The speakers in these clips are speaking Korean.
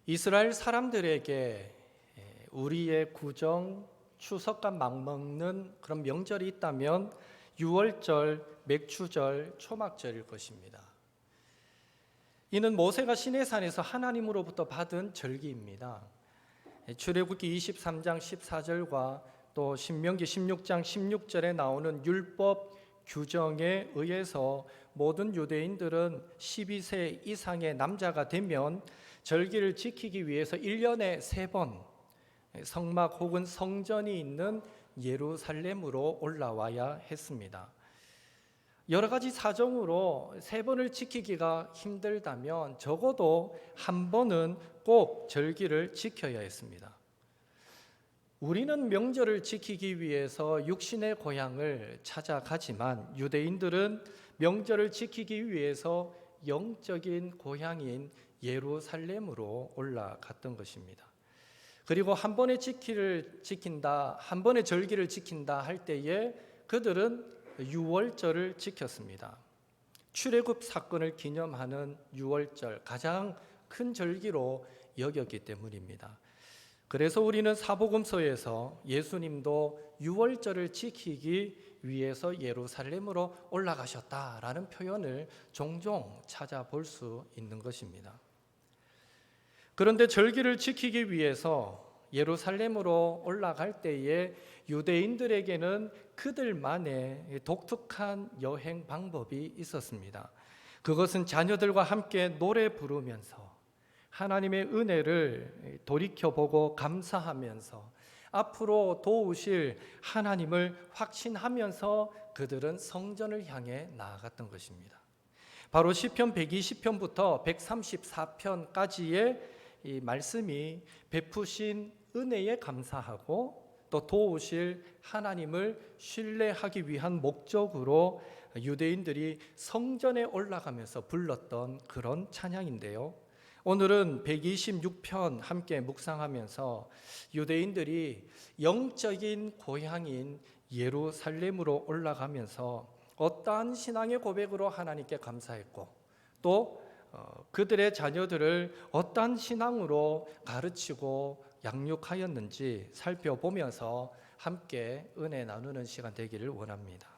이스라엘 사람들에게 우리의 구정, 추석과 맞먹는 그런 명절이 있다면 유월절, 맥추절, 초막절일 것입니다. 이는 모세가 시내산에서 하나님으로부터 받은 절기입니다. 출애굽기 23장 14절과 또 신명기 16장 16절에 나오는 율법 규정에 의해서 모든 유대인들은 12세 이상의 남자가 되면 절기를 지키기 위해서 1년에 3번 성막 혹은 성전이 있는 예루살렘으로 올라와야 했습니다. 여러 가지 사정으로 3번을 지키기가 힘들다면 적어도 한 번은 꼭 절기를 지켜야 했습니다. 우리는 명절을 지키기 위해서 육신의 고향을 찾아가지만 유대인들은 명절을 지키기 위해서 영적인 고향인 예루살렘으로 올라갔던 것입니다. 그리고 한 번의 한 번의 절기를 지킨다 할 때에 그들은 유월절을 지켰습니다. 출애굽 사건을 기념하는 유월절, 가장 큰 절기로 여겼기 때문입니다. 그래서 우리는 사복음서에서 예수님도 유월절을 지키기 위해서 예루살렘으로 올라가셨다라는 표현을 종종 찾아볼 수 있는 것입니다. 그런데 절기를 지키기 위해서 예루살렘으로 올라갈 때에 유대인들에게는 그들만의 독특한 여행 방법이 있었습니다. 그것은 자녀들과 함께 노래 부르면서 하나님의 은혜를 돌이켜보고 감사하면서 앞으로 도우실 하나님을 확신하면서 그들은 성전을 향해 나아갔던 것입니다. 바로 시편 120편부터 134편까지의 이 말씀이 베푸신 은혜에 감사하고 또 도우실 하나님을 신뢰하기 위한 목적으로 유대인들이 성전에 올라가면서 불렀던 그런 찬양인데요. 오늘은 126편 함께 묵상하면서 유대인들이 영적인 고향인 예루살렘으로 올라가면서 어떠한 신앙의 고백으로 하나님께 감사했고 또 그들의 자녀들을 어떠한 신앙으로 가르치고 양육하였는지 살펴보면서 함께 은혜 나누는 시간 되기를 원합니다.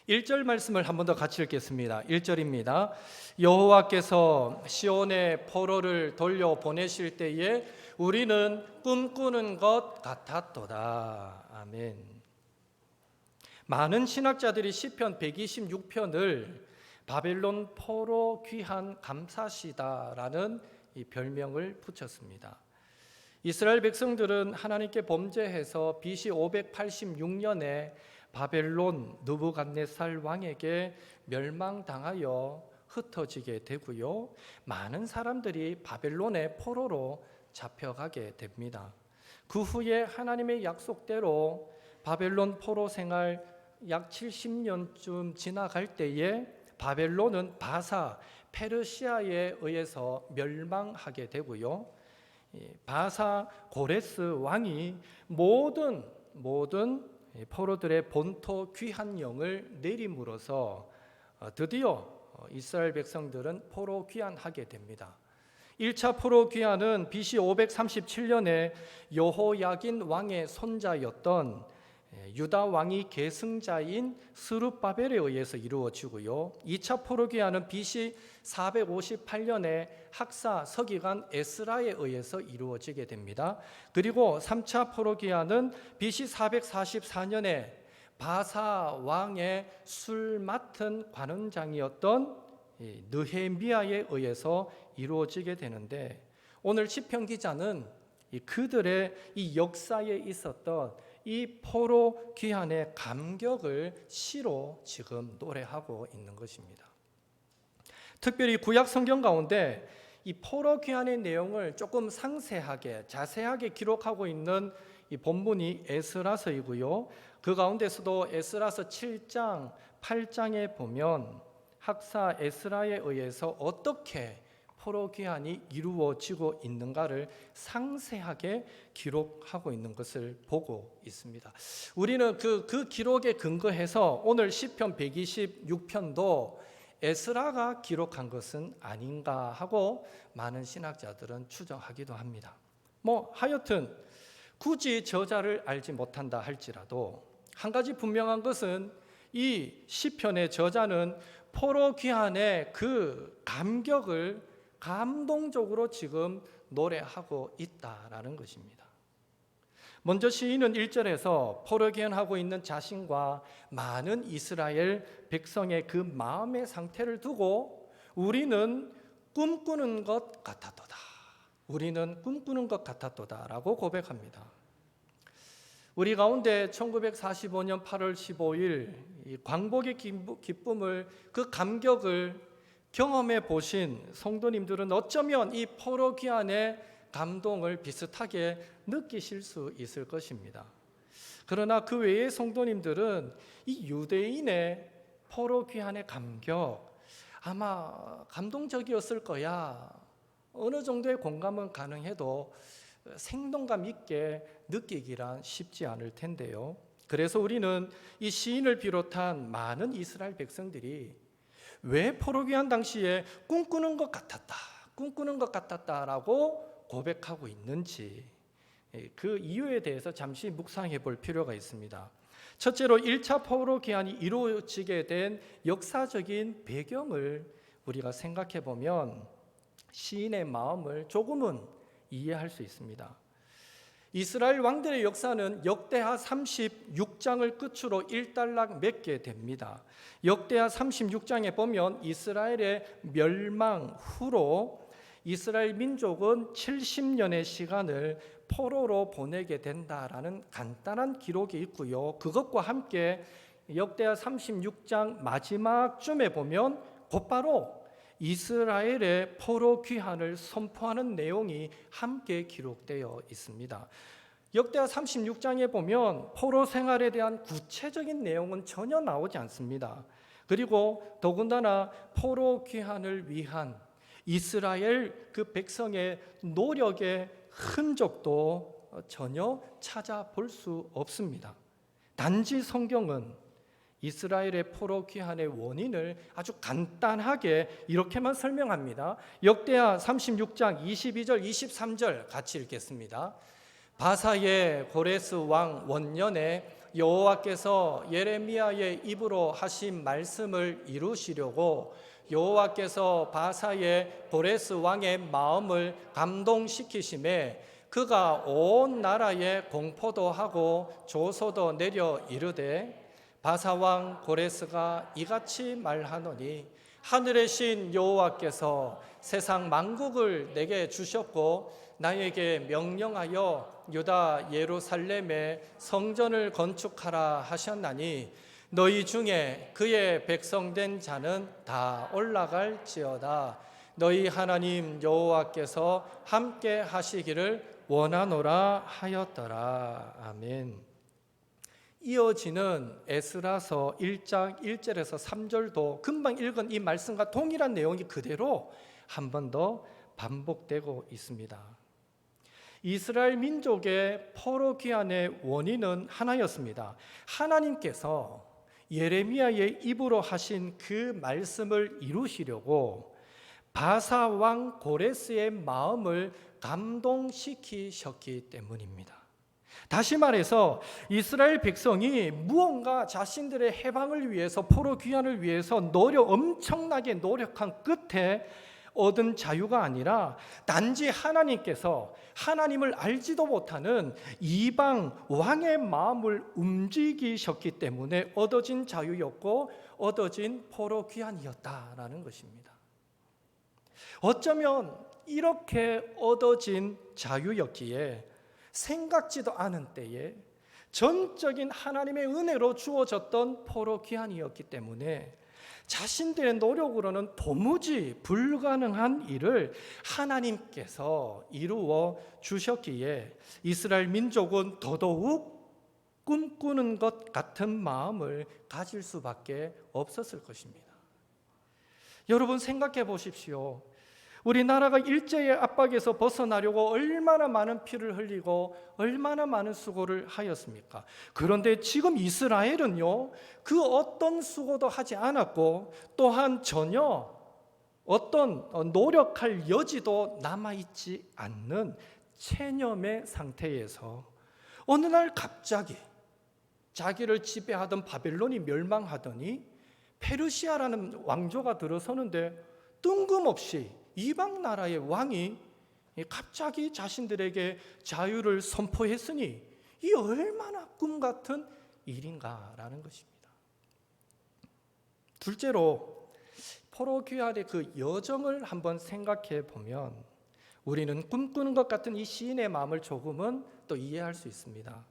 1절 말씀을 한 번 더 같이 읽겠습니다. 1절입니다. 여호와께서 시온의 포로를 돌려보내실 때에 우리는 꿈꾸는 것 같았도다. 아멘. 많은 신학자들이 시편 126편을 바벨론 포로 귀한 감사시다라는 이 별명을 붙였습니다. 이스라엘 백성들은 하나님께 범죄해서 BC 586년에 바벨론 느부갓네살 왕에게 멸망당하여 흩어지게 되고요. 많은 사람들이 바벨론의 포로로 잡혀가게 됩니다. 그 후에 하나님의 약속대로 바벨론 포로 생활 약 70년쯤 지나갈 때에 바벨론은 바사, 페르시아에 의해서 멸망하게 되고요. 바사 고레스 왕이 모든 포로들의 본토 귀한 영을 내림으로써 드디어 이스라엘 백성들은 포로 귀환하게 됩니다. 1차 포로 귀환은 BC 537년에 여호야긴 왕의 손자였던 유다 왕이 계승자인 스룹바벨에 의해서 이루어지고요. 2차 포로 귀환은 BC 458년에 학사 서기관 에스라에 의해서 이루어지게 됩니다. 그리고 3차 포로 귀환은 BC 444년에 바사 왕의 술 맡은 관원장이었던 느헤미야에 의해서 이루어지게 되는데 오늘 시편 기자는 그들의 이 역사에 있었던 이 포로 귀환의 감격을 시로 지금 노래하고 있는 것입니다. 특별히 구약 성경 가운데 이 포로 귀환의 내용을 조금 상세하게 자세하게 기록하고 있는 이 본문이 에스라서이고요. 그 가운데서도 에스라서 7장, 8장에 보면 학사 에스라에 의해서 어떻게 포로 귀환이 이루어지고 있는가를 상세하게 기록하고 있는 것을 보고 있습니다. 우리는 그 기록에 근거해서 오늘 시편 126편도 에스라가 기록한 것은 아닌가 하고 많은 신학자들은 추정하기도 합니다. 하여튼 굳이 저자를 알지 못한다 할지라도 한 가지 분명한 것은 이 시편의 저자는 포로 귀환의 그 감격을 감동적으로 지금 노래하고 있다라는 것입니다. 먼저 시인은 1절에서 포로 귀환하고 있는 자신과 많은 이스라엘 백성의 그 마음의 상태를 두고 우리는 꿈꾸는 것 같았도다. 우리는 꿈꾸는 것 같았도다라고 고백합니다. 우리 가운데 1945년 8월 15일 이 광복의 기쁨을, 그 감격을 경험해 보신 성도님들은 어쩌면 이 포로 귀환의 감동을 비슷하게 느끼실 수 있을 것입니다. 그러나 그 외의 성도님들은 이 유대인의 포로 귀환의 감격, 아마 감동적이었을 거야. 어느 정도의 공감은 가능해도 생동감 있게 느끼기란 쉽지 않을 텐데요. 그래서 우리는 이 시인을 비롯한 많은 이스라엘 백성들이 왜 포로 귀환 당시에 꿈꾸는 것 같았다라고 고백하고 있는지, 그 이유에 대해서 잠시 묵상해 볼 필요가 있습니다. 첫째로 1차 포로 귀환이 이루어지게 된 역사적인 배경을 우리가 생각해 보면 시인의 마음을 조금은 이해할 수 있습니다. 이스라엘 왕들의 역사는 역대하 36장을 끝으로 일단락 맺게 됩니다. 역대하 36장에 보면 이스라엘의 멸망 후로 이스라엘 민족은 70년의 시간을 포로로 보내게 된다라는 간단한 기록이 있고요. 그것과 함께 역대하 36장 마지막쯤에 보면 곧바로 이스라엘의 포로 귀환을 선포하는 내용이 함께 기록되어 있습니다. 역대하 36장에 보면 포로 생활에 대한 구체적인 내용은 전혀 나오지 않습니다. 그리고 더군다나 포로 귀환을 위한 이스라엘 그 백성의 노력의 흔적도 전혀 찾아볼 수 없습니다. 단지 성경은 이스라엘의 포로 귀환의 원인을 아주 간단하게 이렇게만 설명합니다. 역대하 36장 22절 23절 같이 읽겠습니다. 바사의 고레스 왕 원년에 여호와께서 예레미야의 입으로 하신 말씀을 이루시려고 여호와께서 바사의 고레스 왕의 마음을 감동시키심에 그가 온 나라에 공포도 하고 조소도 내려 이르되 바사 왕 고레스가 이같이 말하노니 하늘의 신 여호와께서 세상 만국을 내게 주셨고 나에게 명령하여 유다 예루살렘에 성전을 건축하라 하셨나니 너희 중에 그의 백성된 자는 다 올라갈지어다. 너희 하나님 여호와께서 함께 하시기를 원하노라 하였더라. 아멘. 이어지는 에스라서 1장 1절에서 3절도 금방 읽은 이 말씀과 동일한 내용이 그대로 한 번 더 반복되고 있습니다. 이스라엘 민족의 포로 귀환의 원인은 하나였습니다. 하나님께서 예레미야의 입으로 하신 그 말씀을 이루시려고 바사 왕 고레스의 마음을 감동시키셨기 때문입니다. 다시 말해서 이스라엘 백성이 무언가 자신들의 해방을 위해서, 포로 귀환을 위해서 엄청나게 노력한 끝에 얻은 자유가 아니라 단지 하나님께서 하나님을 알지도 못하는 이방 왕의 마음을 움직이셨기 때문에 얻어진 자유였고 얻어진 포로 귀환이었다라는 것입니다. 어쩌면 이렇게 얻어진 자유였기에 생각지도 않은 때에 전적인 하나님의 은혜로 주어졌던 포로 귀환이었기 때문에 자신들의 노력으로는 도무지 불가능한 일을 하나님께서 이루어 주셨기에 이스라엘 민족은 더더욱 꿈꾸는 것 같은 마음을 가질 수밖에 없었을 것입니다. 여러분 생각해 보십시오. 우리나라가 일제의 압박에서 벗어나려고 얼마나 많은 피를 흘리고 얼마나 많은 수고를 하였습니까? 그런데 지금 이스라엘은요, 그 어떤 수고도 하지 않았고 또한 전혀 어떤 노력할 여지도 남아있지 않는 체념의 상태에서 어느 날 갑자기 자기를 지배하던 바벨론이 멸망하더니 페르시아라는 왕조가 들어서는데 뜬금없이 이방 나라의 왕이 갑자기 자신들에게 자유를 선포했으니 이 얼마나 꿈 같은 일인가라는 것입니다. 둘째로 포로 귀환의 그 여정을 한번 생각해 보면 우리는 꿈꾸는 것 같은 이 시인의 마음을 조금은 또 이해할 수 있습니다.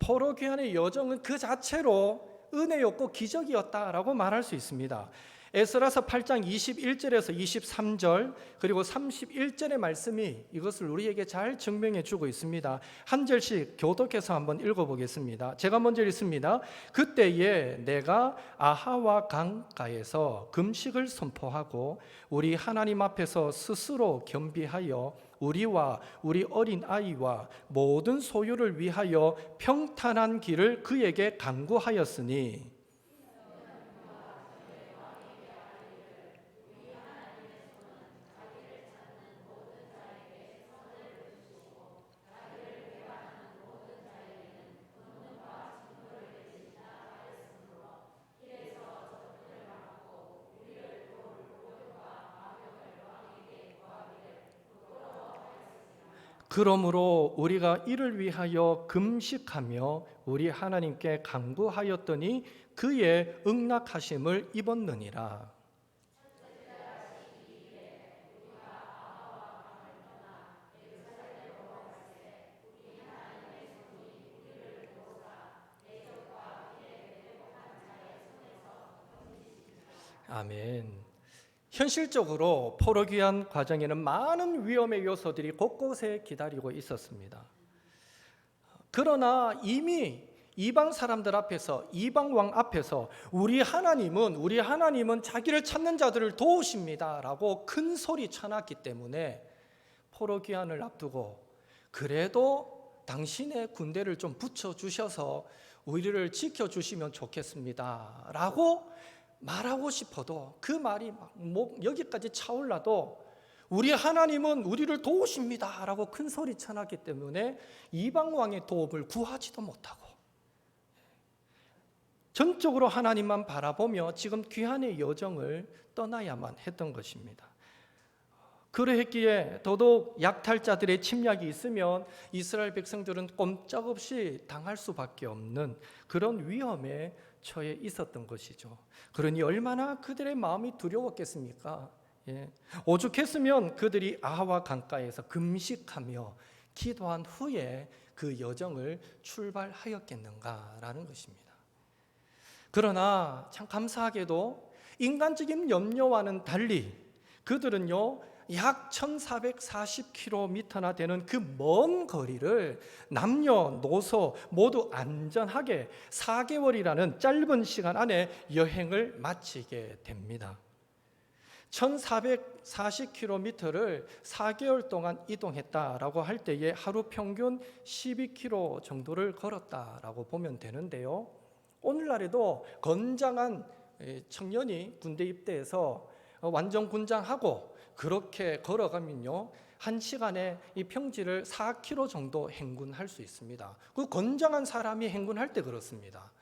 포로 귀환의 여정은 그 자체로 은혜였고 기적이었다라고 말할 수 있습니다. 에스라서 8장 21절에서 23절 그리고 31절의 말씀이 이것을 우리에게 잘 증명해 주고 있습니다. 한 절씩 교독해서 한번 읽어보겠습니다. 제가 먼저 읽습니다. 그때에 내가 아하와 강가에서 금식을 선포하고 우리 하나님 앞에서 스스로 겸비하여 우리와 우리 어린 아이와 모든 소유를 위하여 평탄한 길을 그에게 간구하였으니 그러므로 우리가 이를 위하여 금식하며 우리 하나님께 간구하였더니 그의 응낙하심을 입었느니라. 아멘. 현실적으로 포로 귀환 과정에는 많은 위험의 요소들이 곳곳에 기다리고 있었습니다. 그러나 이미 이방 사람들 앞에서, 이방 왕 앞에서 우리 하나님은 자기를 찾는 자들을 도우십니다라고 큰 소리 쳐놨기 때문에 포로 귀환을 앞두고 그래도 당신의 군대를 좀 붙여주셔서 우리를 지켜주시면 좋겠습니다라고 말하고 싶어도 그 말이 여기까지 차올라도 우리 하나님은 우리를 도우십니다라고 큰 소리 쳐놨기 때문에 이방 왕의 도움을 구하지도 못하고 전적으로 하나님만 바라보며 지금 귀환의 여정을 떠나야만 했던 것입니다. 그러했기에 더더욱 약탈자들의 침략이 있으면 이스라엘 백성들은 꼼짝없이 당할 수밖에 없는 그런 위험에 처해 있었던 것이죠. 그러니 얼마나 그들의 마음이 두려웠겠습니까? 오죽했으면 그들이 아하와 강가에서 금식하며 기도한 후에 그 여정을 출발하였겠는가라는 것입니다. 그러나 참 감사하게도 인간적인 염려와는 달리 그들은요 약 1440km나 되는 그 먼 거리를 남녀노소 모두 안전하게 4개월이라는 짧은 시간 안에 여행을 마치게 됩니다. 1440km를 4개월 동안 이동했다라고 할 때에 하루 평균 12km 정도를 걸었다라고 보면 되는데요. 오늘날에도 건장한 청년이 군대 입대해서 완전 군장하고 그렇게 걸어가면요 1시간에 이 평지를 4km 정도 행군할 수 있습니다. 그 건장한 사람이 행군할 때 그렇습니다.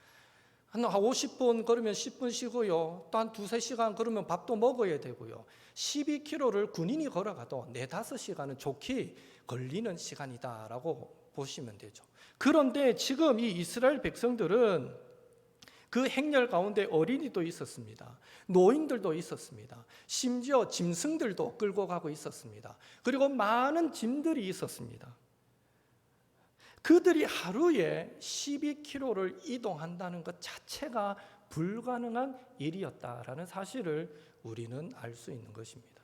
한 50분 걸으면 10분 쉬고요. 또 한 2-3시간 걸으면 밥도 먹어야 되고요. 12km를 군인이 걸어가도 4-5시간은 좋게 걸리는 시간이다라고 보시면 되죠. 그런데 지금 이 이스라엘 백성들은 그 행렬 가운데 어린이도 있었습니다. 노인들도 있었습니다. 심지어 짐승들도 끌고 가고 있었습니다. 그리고 많은 짐들이 있었습니다. 그들이 하루에 12km를 이동한다는 것 자체가 불가능한 일이었다라는 사실을 우리는 알 수 있는 것입니다.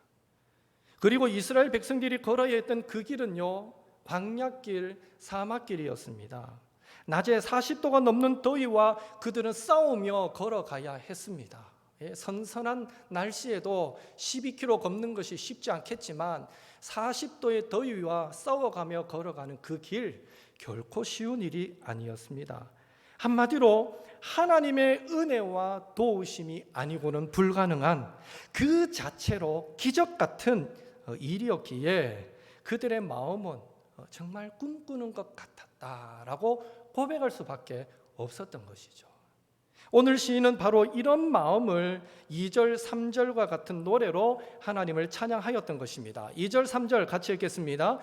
그리고 이스라엘 백성들이 걸어야 했던 그 길은요 광야길, 사막길이었습니다. 낮에 40도가 넘는 더위와 그들은 싸우며 걸어가야 했습니다. 선선한 날씨에도 12km 걷는 것이 쉽지 않겠지만 40도의 더위와 싸워가며 걸어가는 그 길, 결코 쉬운 일이 아니었습니다. 한마디로 하나님의 은혜와 도우심이 아니고는 불가능한 그 자체로 기적 같은 일이었기에 그들의 마음은 정말 꿈꾸는 것 같았다라고 고백할 수밖에 없었던 것이죠. 오늘 시인은 바로 이런 마음을 2절, 3절과 같은 노래로 하나님을 찬양하였던 것입니다. 2절, 3절 같이 읽겠습니다.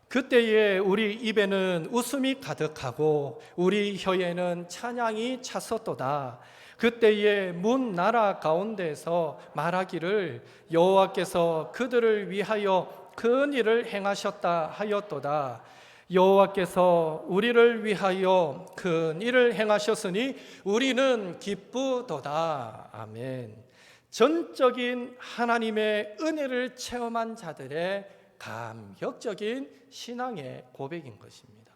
그때에 우리 입에는 웃음이 가득하고 우리 혀에는 찬양이 찼었도다. 그때에 문 나라 가운데서 말하기를 여호와께서 그들을 위하여 큰 일을 행하셨다 하였도다. 여호와께서 우리를 위하여 큰 일을 행하셨으니 우리는 기쁘도다. 아멘. 전적인 하나님의 은혜를 체험한 자들의 감격적인 신앙의 고백인 것입니다.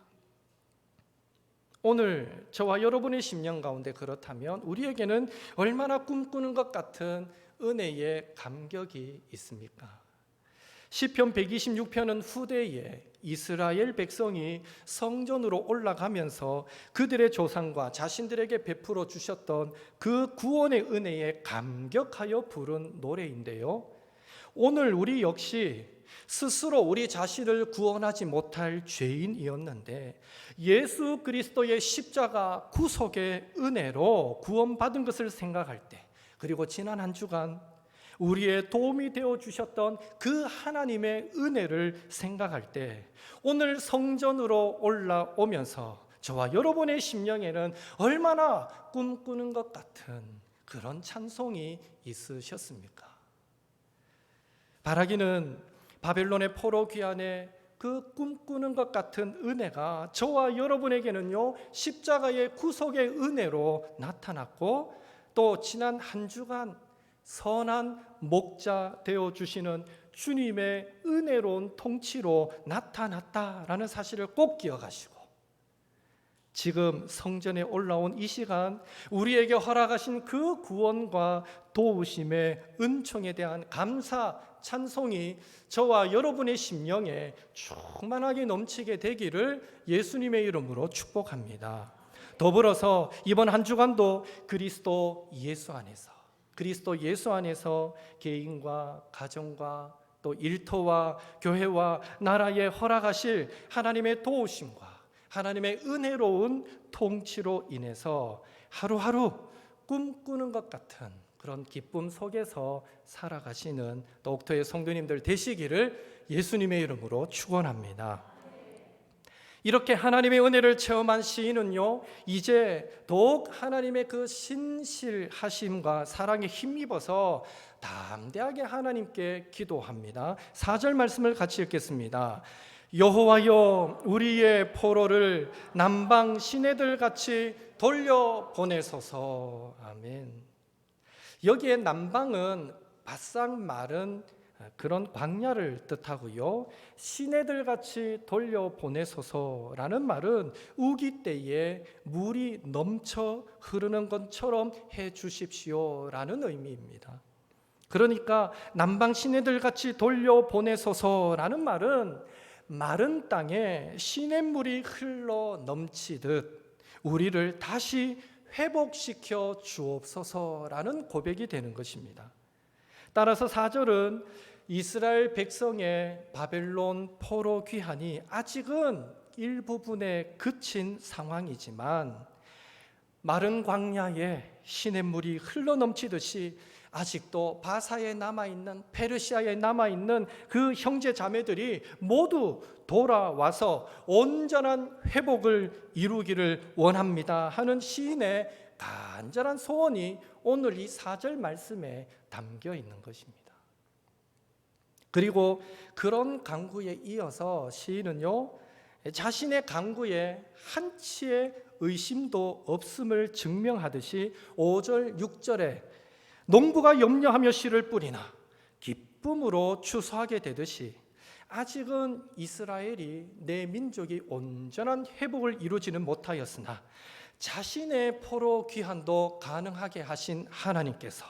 오늘 저와 여러분의 심령 가운데 그렇다면 우리에게는 얼마나 꿈꾸는 것 같은 은혜의 감격이 있습니까? 시편 126편은 후대에 이스라엘 백성이 성전으로 올라가면서 그들의 조상과 자신들에게 베풀어 주셨던 그 구원의 은혜에 감격하여 부른 노래인데요. 오늘 우리 역시 스스로 우리 자신을 구원하지 못할 죄인이었는데 예수 그리스도의 십자가 구속의 은혜로 구원받은 것을 생각할 때, 그리고 지난 한 주간 우리의 도움이 되어 주셨던 그 하나님의 은혜를 생각할 때 오늘 성전으로 올라오면서 저와 여러분의 심령에는 얼마나 꿈꾸는 것 같은 그런 찬송이 있으셨습니까? 바라기는 바벨론의 포로 귀환에 그 꿈꾸는 것 같은 은혜가 저와 여러분에게는요 십자가의 구속의 은혜로 나타났고, 또 지난 한 주간 선한 목자 되어주시는 주님의 은혜로운 통치로 나타났다라는 사실을 꼭 기억하시고, 지금 성전에 올라온 이 시간 우리에게 허락하신 그 구원과 도우심의 은총에 대한 감사 찬송이 저와 여러분의 심령에 충만하게 넘치게 되기를 예수님의 이름으로 축복합니다. 더불어서 이번 한 주간도 그리스도 예수 안에서 개인과 가정과 또 일터와 교회와 나라에 허락하실 하나님의 도우심과 하나님의 은혜로운 통치로 인해서 하루하루 꿈꾸는 것 같은 그런 기쁨 속에서 살아가시는 또 옥토의 성도님들 되시기를 예수님의 이름으로 축원합니다. 이렇게 하나님의 은혜를 체험한 시인은요 이제 더욱 하나님의 그 신실하심과 사랑에 힘입어서 담대하게 하나님께 기도합니다. 4절 말씀을 같이 읽겠습니다. 여호와여 우리의 포로를 남방 시내들 같이 돌려보내소서. 아멘. 여기에 남방은 바싹 마른 그런 광야를 뜻하고요, 시내들 같이 돌려보내소서라는 말은 우기 때에 물이 넘쳐 흐르는 것처럼 해 주십시오라는 의미입니다. 그러니까 남방 시내들 같이 돌려보내소서라는 말은 마른 땅에 시냇물이 흘러 넘치듯 우리를 다시 회복시켜 주옵소서라는 고백이 되는 것입니다. 따라서 4절은 이스라엘 백성의 바벨론 포로 귀환이 아직은 일부분에 그친 상황이지만 마른 광야에 시냇물이 흘러넘치듯이 아직도 바사에 남아있는, 페르시아에 남아있는 그 형제 자매들이 모두 돌아와서 온전한 회복을 이루기를 원합니다 하는 시인의 간절한 소원이 오늘 이 4절 말씀에 담겨 있는 것입니다. 그리고 그런 간구에 이어서 시인은요 자신의 간구에 한치의 의심도 없음을 증명하듯이 5절, 6절에 농부가 염려하며 씨를 뿌리나 기쁨으로 추수하게 되듯이 아직은 이스라엘이 내 민족이 온전한 회복을 이루지는 못하였으나 자신의 포로 귀환도 가능하게 하신 하나님께서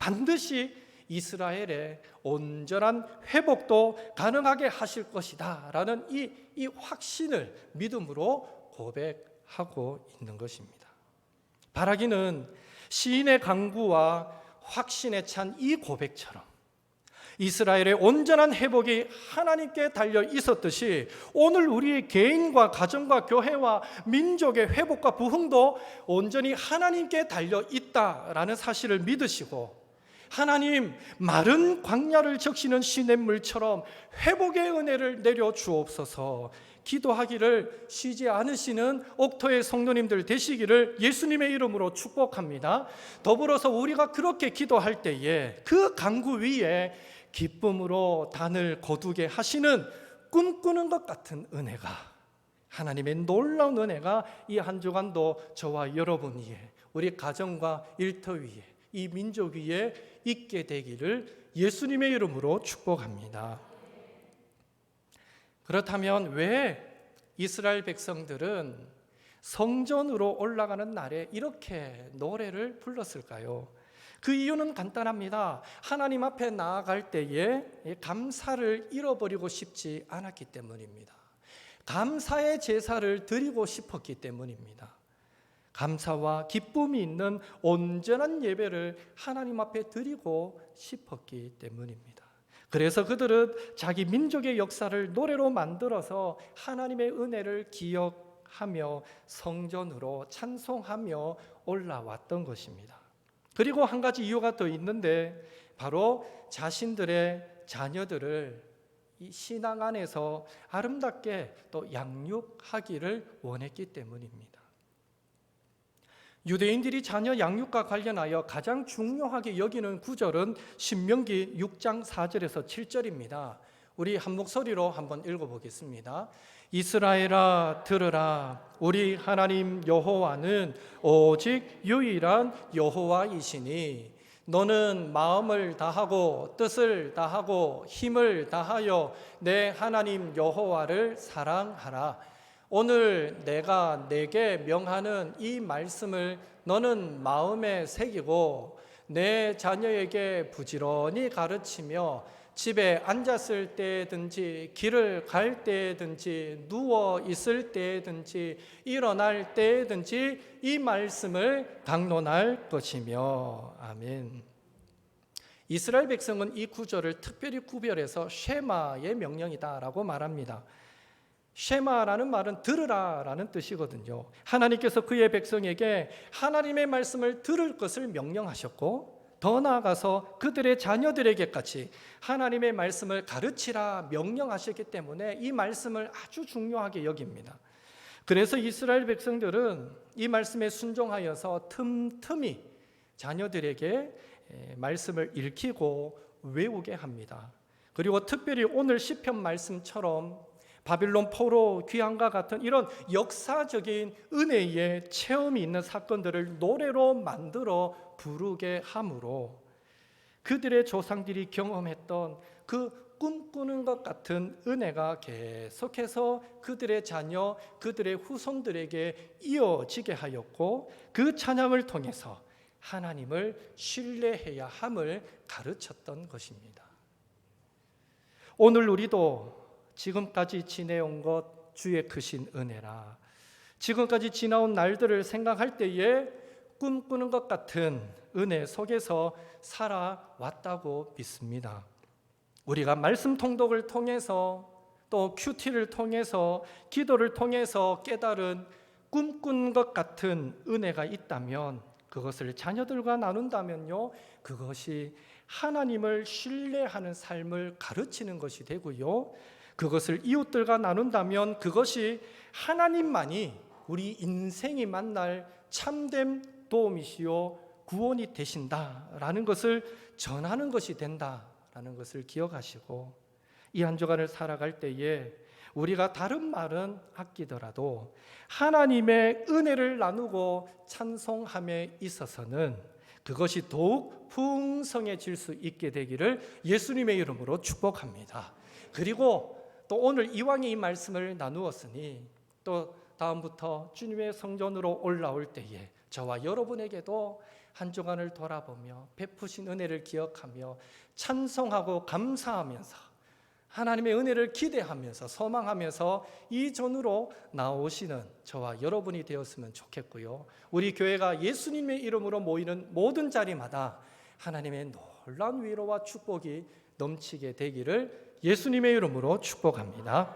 반드시 이스라엘의 온전한 회복도 가능하게 하실 것이다 라는 이 확신을 믿음으로 고백하고 있는 것입니다. 바라기는 시인의 간구와 확신에 찬 이 고백처럼 이스라엘의 온전한 회복이 하나님께 달려 있었듯이 오늘 우리 개인과 가정과 교회와 민족의 회복과 부흥도 온전히 하나님께 달려 있다라는 사실을 믿으시고, 하나님 마른 광야를 적시는 시냇물처럼 회복의 은혜를 내려 주옵소서, 기도하기를 쉬지 않으시는 옥토의 성도님들 되시기를 예수님의 이름으로 축복합니다. 더불어서 우리가 그렇게 기도할 때에 그 간구 위에 기쁨으로 단을 거두게 하시는 꿈꾸는 것 같은 은혜가, 하나님의 놀라운 은혜가 이 한 주간도 저와 여러분 위에, 우리 가정과 일터 위에, 이 민족 위에 있게 되기를 예수님의 이름으로 축복합니다. 그렇다면 왜 이스라엘 백성들은 성전으로 올라가는 날에 이렇게 노래를 불렀을까요? 그 이유는 간단합니다. 하나님 앞에 나아갈 때에 감사를 잃어버리고 싶지 않았기 때문입니다. 감사의 제사를 드리고 싶었기 때문입니다. 감사와 기쁨이 있는 온전한 예배를 하나님 앞에 드리고 싶었기 때문입니다. 그래서 그들은 자기 민족의 역사를 노래로 만들어서 하나님의 은혜를 기억하며 성전으로 찬송하며 올라왔던 것입니다. 그리고 한 가지 이유가 더 있는데, 바로 자신들의 자녀들을 이 신앙 안에서 아름답게 또 양육하기를 원했기 때문입니다. 유대인들이 자녀 양육과 관련하여 가장 중요하게 여기는 구절은 신명기 6장 4절에서 7절입니다. 우리 한 목소리로 한번 읽어보겠습니다. 이스라엘아 들으라, 우리 하나님 여호와는 오직 유일한 여호와이시니 너는 마음을 다하고 뜻을 다하고 힘을 다하여 내 하나님 여호와를 사랑하라. 오늘 내가 내게 명하는 이 말씀을 너는 마음에 새기고 내 자녀에게 부지런히 가르치며 집에 앉았을 때든지 길을 갈 때든지 누워 있을 때든지 일어날 때든지 이 말씀을 강론할 것이며. 아멘. 이스라엘 백성은 이 구절을 특별히 구별해서 쉐마의 명령이다라고 말합니다. 쉐마라는 말은 들으라라는 뜻이거든요. 하나님께서 그의 백성에게 하나님의 말씀을 들을 것을 명령하셨고, 더 나아가서 그들의 자녀들에게까지 하나님의 말씀을 가르치라 명령하셨기 때문에 이 말씀을 아주 중요하게 여깁니다. 그래서 이스라엘 백성들은 이 말씀에 순종하여서 틈틈이 자녀들에게 말씀을 읽히고 외우게 합니다. 그리고 특별히 오늘 시편 말씀처럼 바빌론 포로 귀환과 같은 이런 역사적인 은혜의 체험이 있는 사건들을 노래로 만들어 부르게 함으로 그들의 조상들이 경험했던 그 꿈꾸는 것 같은 은혜가 계속해서 그들의 자녀, 그들의 후손들에게 이어지게 하였고, 그 찬양을 통해서 하나님을 신뢰해야 함을 가르쳤던 것입니다. 오늘 우리도 지금까지 지내온 것 주의 크신 은혜라, 지금까지 지나온 날들을 생각할 때에 꿈꾸는 것 같은 은혜 속에서 살아왔다고 믿습니다. 우리가 말씀 통독을 통해서 또 큐티를 통해서 기도를 통해서 깨달은 꿈꾸는 것 같은 은혜가 있다면, 그것을 자녀들과 나눈다면요, 그것이 하나님을 신뢰하는 삶을 가르치는 것이 되고요, 그것을 이웃들과 나눈다면 그것이 하나님만이 우리 인생이 만날 참된 도움이시요 구원이 되신다라는 것을 전하는 것이 된다라는 것을 기억하시고, 이 한 주간을 살아갈 때에 우리가 다른 말은 아끼더라도 하나님의 은혜를 나누고 찬송함에 있어서는 그것이 더욱 풍성해질 수 있게 되기를 예수님의 이름으로 축복합니다. 그리고 또 오늘 이왕에 이 말씀을 나누었으니 또 다음부터 주님의 성전으로 올라올 때에 저와 여러분에게도 한 주간을 돌아보며 베푸신 은혜를 기억하며 찬송하고 감사하면서 하나님의 은혜를 기대하면서 소망하면서 이 전으로 나오시는 저와 여러분이 되었으면 좋겠고요. 우리 교회가 예수님의 이름으로 모이는 모든 자리마다 하나님의 놀라운 위로와 축복이 넘치게 되기를 예수님의 이름으로 축복합니다.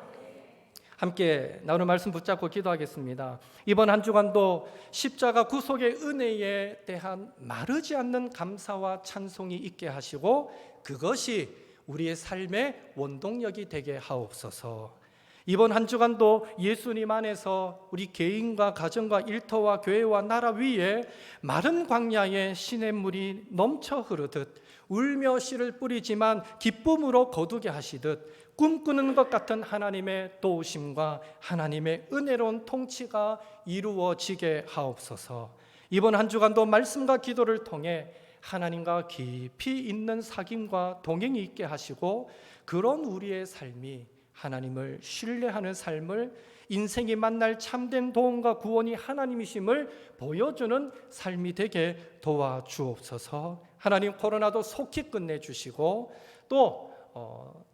함께 나누는 말씀 붙잡고 기도하겠습니다. 이번 한 주간도 십자가 구속의 은혜에 대한 마르지 않는 감사와 찬송이 있게 하시고 그것이 우리의 삶의 원동력이 되게 하옵소서. 이번 한 주간도 예수님 안에서 우리 개인과 가정과 일터와 교회와 나라 위에 마른 광야에 시냇물이 넘쳐 흐르듯 울며 씨를 뿌리지만 기쁨으로 거두게 하시듯 꿈꾸는 것 같은 하나님의 도우심과 하나님의 은혜로운 통치가 이루어지게 하옵소서. 이번 한 주간도 말씀과 기도를 통해 하나님과 깊이 있는 사귐과 동행이 있게 하시고 그런 우리의 삶이 하나님을 신뢰하는 삶을 인생이 만날 참된 도움과 구원이 하나님이심을 보여주는 삶이 되게 도와주옵소서. 하나님 코로나도 속히 끝내주시고 또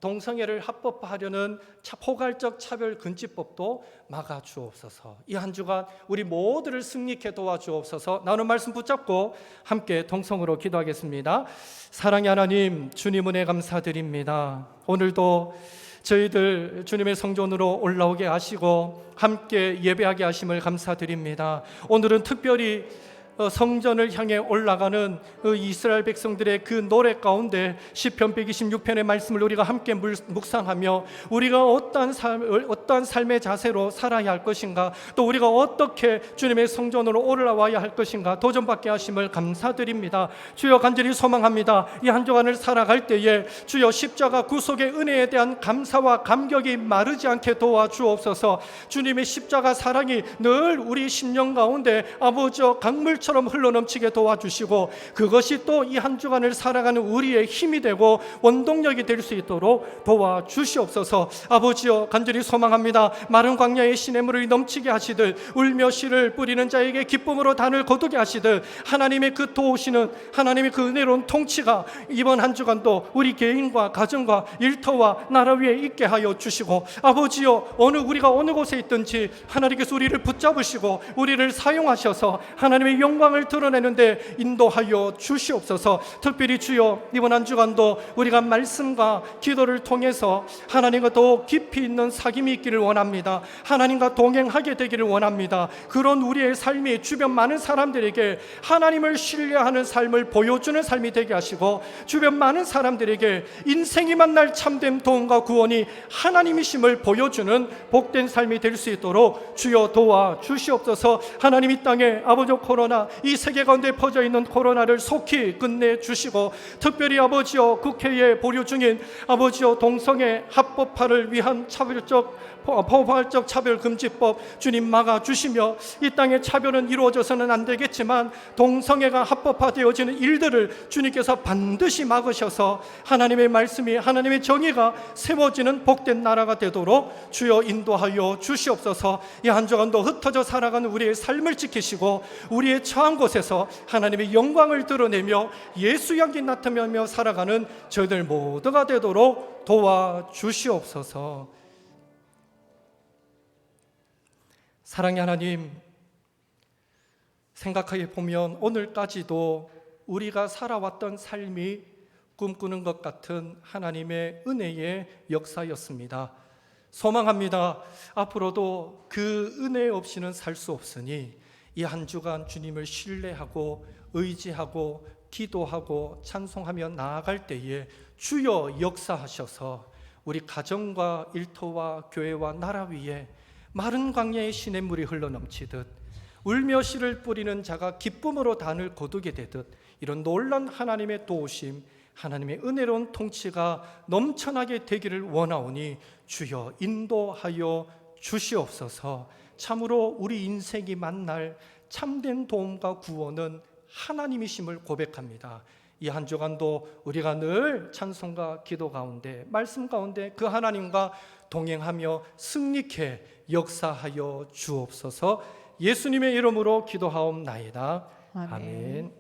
동성애를 합법화하려는 포괄적 차별 금지법도 막아주옵소서. 이 한 주간 우리 모두를 승리케 도와주옵소서. 나오는 말씀 붙잡고 함께 동성으로 기도하겠습니다. 사랑의 하나님, 주님 은혜 감사드립니다. 오늘도 저희들 주님의 성전으로 올라오게 하시고 함께 예배하게 하심을 감사드립니다. 오늘은 특별히 성전을 향해 올라가는 이스라엘 백성들의 그 노래 가운데 시편 126편의 말씀을 우리가 함께 묵상하며 우리가 어떠한 삶의 자세로 살아야 할 것인가, 또 우리가 어떻게 주님의 성전으로 올라와야 할 것인가 도전받게 하심을 감사드립니다. 주여, 간절히 소망합니다. 이 한 주간을 살아갈 때에 주여 십자가 구속의 은혜에 대한 감사와 감격이 마르지 않게 도와주옵소서. 주님의 십자가 사랑이 늘 우리 심령 가운데 아버지여 강물처럼 흘러넘치게 도와주시고 그것이 또 이 한 주간을 살아가는 우리의 힘이 되고 원동력이 될 수 있도록 도와주시옵소서. 아버지여, 간절히 소망합니다. 마른 광야의 시냇물을 넘치게 하시듯 울며 씨를 뿌리는 자에게 기쁨으로 단을 거두게 하시듯 하나님의 그 도우시는 하나님의 그 은혜로운 통치가 이번 한 주간도 우리 개인과 가정과 일터와 나라 위에 있게 하여 주시고 아버지여, 우리가 어느 곳에 있든지 하나님께서 우리를 붙잡으시고 우리를 사용하셔서 하나님의 영광을 드러내는데 인도하여 주시옵소서. 특별히 주여, 이번 한 주간도 우리가 말씀과 기도를 통해서 하나님과 더 깊이 있는 사귐이 있기를 원합니다. 하나님과 동행하게 되기를 원합니다. 그런 우리의 삶이 주변 많은 사람들에게 하나님을 신뢰하는 삶을 보여주는 삶이 되게 하시고 주변 많은 사람들에게 인생이 만날 참된 도움과 구원이 하나님이심을 보여주는 복된 삶이 될 수 있도록 주여 도와주시옵소서. 하나님, 이 땅에 아버지 코로나, 이 세계 가운데 퍼져 있는 코로나를 속히 끝내주시고 특별히 아버지여 국회에 보류 중인 아버지여 동성애 합법화를 위한 포괄적 차별금지법 주님 막아주시며 이 땅에 차별은 이루어져서는 안 되겠지만 동성애가 합법화되어지는 일들을 주님께서 반드시 막으셔서 하나님의 말씀이, 하나님의 정의가 세워지는 복된 나라가 되도록 주여 인도하여 주시옵소서. 이 한 주간도 흩어져 살아가는 우리의 삶을 지키시고 우리의 처한 곳에서 하나님의 영광을 드러내며 예수 향기 나타내며 살아가는 저희들 모두가 되도록 도와주시옵소서. 사랑의 하나님, 생각해 보면 오늘까지도 우리가 살아왔던 삶이 꿈꾸는 것 같은 하나님의 은혜의 역사였습니다. 소망합니다. 앞으로도 그 은혜 없이는 살 수 없으니 이 한 주간 주님을 신뢰하고 의지하고 기도하고 찬송하며 나아갈 때에 주여 역사하셔서 우리 가정과 일터와 교회와 나라 위에 마른 광야의 시냇물이 흘러넘치듯 울며 씨를 뿌리는 자가 기쁨으로 단을 거두게 되듯 이런 놀라운 하나님의 도우심, 하나님의 은혜로운 통치가 넘쳐나게 되기를 원하오니 주여 인도하여 주시옵소서. 참으로 우리 인생이 만날 참된 도움과 구원은 하나님이심을 고백합니다. 이 한 주간도 우리가 늘 찬송과 기도 가운데 말씀 가운데 그 하나님과 동행하며 승리케 역사하여 주옵소서. 예수님의 이름으로 기도하옵나이다. 아멘.